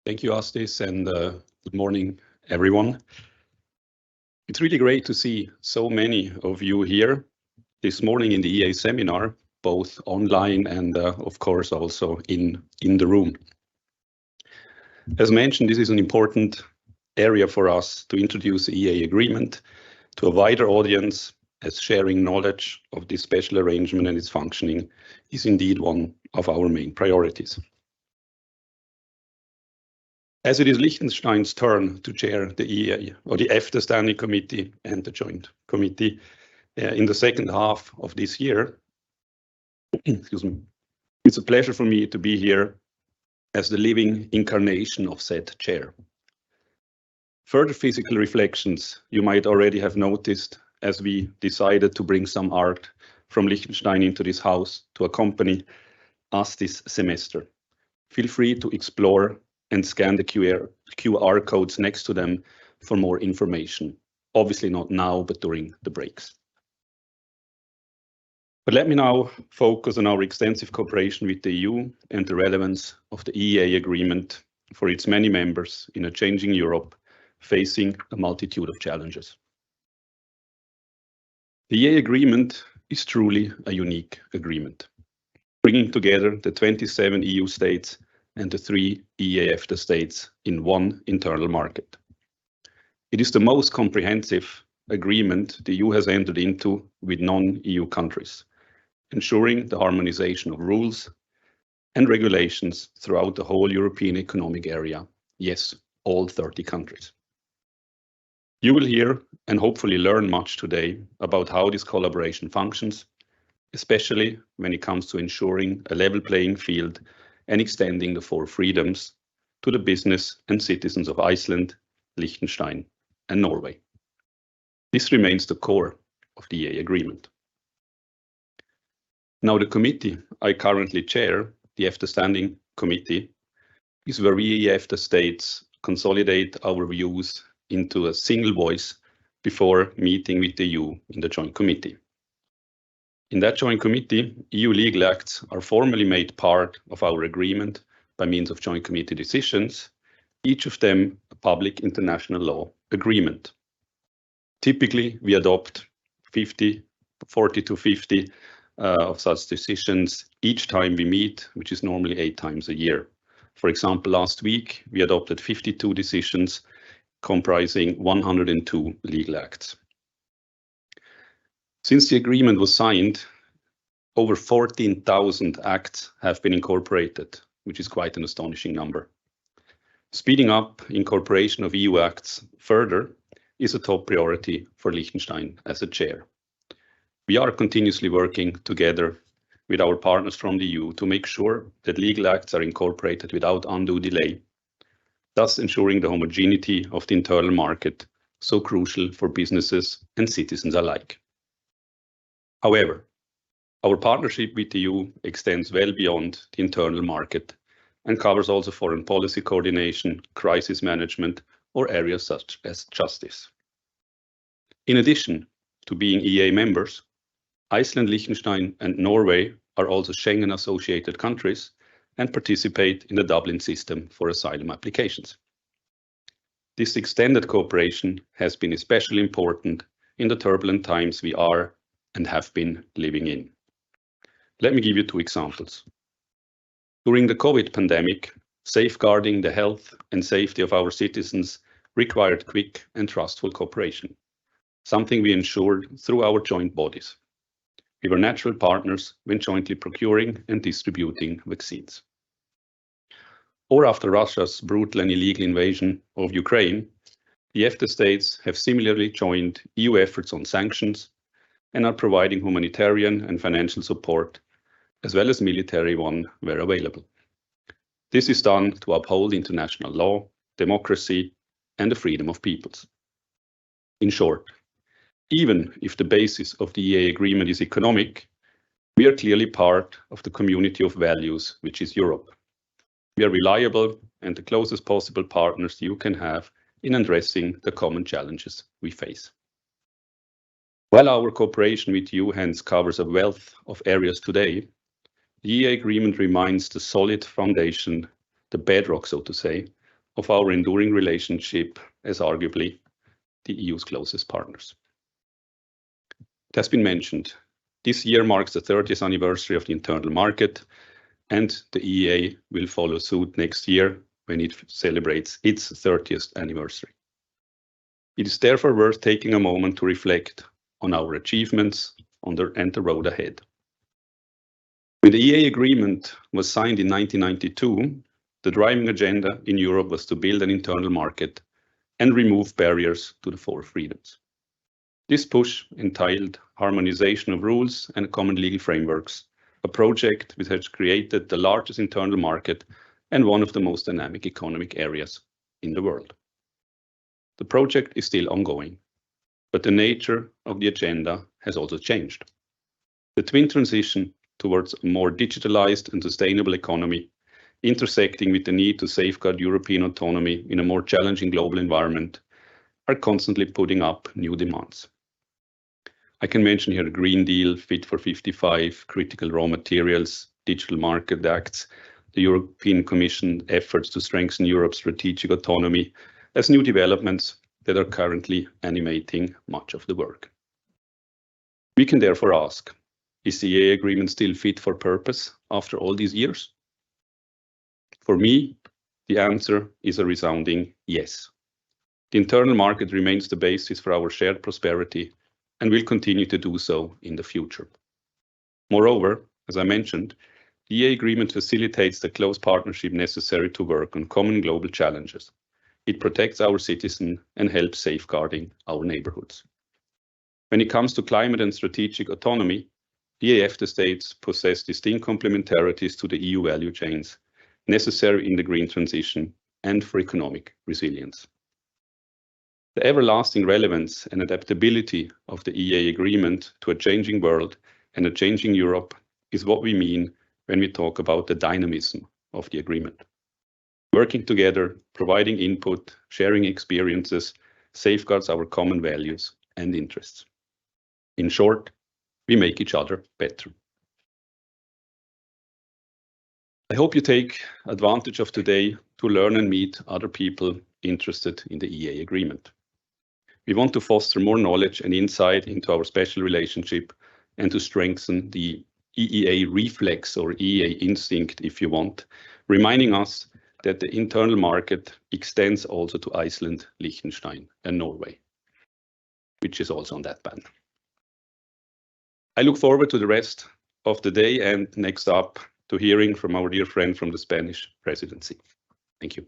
Thank you, Astis, and good morning, everyone. It's really great to see so many of you here this morning in the EA seminar, both online and, of course, also in the room. As mentioned, this is an important area for us to introduce the EEA agreement to a wider audience, as sharing knowledge of this special arrangement and its functioning is indeed one of our main priorities. As it is Liechtenstein's turn to chair the EEA, or the EFTA Standing Committee and the Joint Committee in the second half of this year, excuse me, it's a pleasure for me to be here as the living incarnation of said chair. Further physical reflections you might already have noticed as we decided to bring some art from Liechtenstein into this house to accompany us this semester. Feel free to explore and scan the QR codes next to them for more information. Obviously not now, but during the breaks. But let me now focus on our extensive cooperation with the EU and the relevance of the EEA agreement for its many members in a changing Europe facing a multitude of challenges. The EEA agreement is truly a unique agreement, bringing together the 27 EU states and the 3 EEA-EFTA states in one internal market. It is the most comprehensive agreement the EU has entered into with non-EU countries, ensuring the harmonization of rules and regulations throughout the whole European Economic Area, yes, all 30 countries. You will hear and hopefully learn much today about how this collaboration functions, especially when it comes to ensuring a level playing field and extending the 4 freedoms to the business and citizens of Iceland, Liechtenstein, and Norway. This remains the core of the EEA agreement. Now, the committee I currently chair, the EFTA Standing Committee, is where we EFTA states consolidate our views into a single voice before meeting with the EU in the Joint Committee. In that Joint Committee, EU legal acts are formally made part of our agreement by means of Joint Committee decisions, each of them a public international law agreement. Typically, we adopt 40 to 50 of such decisions each time we meet, which is normally 8 times a year. For example, last week, we adopted 52 decisions comprising 102 legal acts. Since the agreement was signed, over 14,000 acts have been incorporated, which is quite an astonishing number. Speeding up incorporation of EU acts further is a top priority for Liechtenstein as a chair. We are continuously working together with our partners from the EU to make sure that legal acts are incorporated without undue delay, thus ensuring the homogeneity of the internal market, so crucial for businesses and citizens alike. However, our partnership with the EU extends well beyond the internal market and covers also foreign policy coordination, crisis management, or areas such as justice. In addition to being EEA members, Iceland, Liechtenstein, and Norway are also Schengen-associated countries and participate in the Dublin system for asylum applications. This extended cooperation has been especially important in the turbulent times we are and have been living in. Let me give you 2 examples. During the COVID pandemic, safeguarding the health and safety of our citizens required quick and trustful cooperation, something we ensured through our joint bodies. We were natural partners when jointly procuring and distributing vaccines. Or after Russia's brutal and illegal invasion of Ukraine, the EFTA states have similarly joined EU efforts on sanctions and are providing humanitarian and financial support, as well as military one where available. This is done to uphold international law, democracy, and the freedom of peoples. In short, even if the basis of the EEA agreement is economic, we are clearly part of the community of values, which is Europe. We are reliable and the closest possible partners you can have in addressing the common challenges we face. While our cooperation with you hence covers a wealth of areas today, the EEA agreement remains the solid foundation, the bedrock, so to say, of our enduring relationship as arguably the EU's closest partners. It has been mentioned, this year marks the 30th anniversary of the internal market, and the EEA will follow suit next year when it celebrates its 30th anniversary. It is therefore worth taking a moment to reflect on our achievements and the road ahead. When the EEA agreement was signed in 1992, the driving agenda in Europe was to build an internal market and remove barriers to the four freedoms. This push entailed harmonization of rules and common legal frameworks, a project which has created the largest internal market and one of the most dynamic economic areas in the world. The project is still ongoing, but the nature of the agenda has also changed. The twin transition towards a more digitalized and sustainable economy, intersecting with the need to safeguard European autonomy in a more challenging global environment, are constantly putting up new demands. I can mention here the Green Deal, Fit for 55, critical raw materials, digital market acts, the European Commission efforts to strengthen Europe's strategic autonomy as new developments that are currently animating much of the work. We can therefore ask, is the EEA agreement still fit for purpose after all these years? For me, the answer is a resounding yes. The internal market remains the basis for our shared prosperity and will continue to do so in the future. Moreover, as I mentioned, the EEA agreement facilitates the close partnership necessary to work on common global challenges. It protects our citizens and helps safeguarding our neighborhoods. When it comes to climate and strategic autonomy, the EFTA states possess distinct complementarities to the EU value chains necessary in the green transition and for economic resilience. The everlasting relevance and adaptability of the EEA agreement to a changing world and a changing Europe is what we mean when we talk about the dynamism of the agreement. Working together, providing input, sharing experiences, safeguards our common values and interests. In short, we make each other better. I hope you take advantage of today to learn and meet other people interested in the EEA agreement. We want to foster more knowledge and insight into our special relationship and to strengthen the EEA reflex or EEA instinct, if you want, reminding us that the internal market extends also to Iceland, Liechtenstein, and Norway, which is also on that band. I look forward to the rest of the day and next up to hearing from our dear friend from the Spanish presidency. Thank you.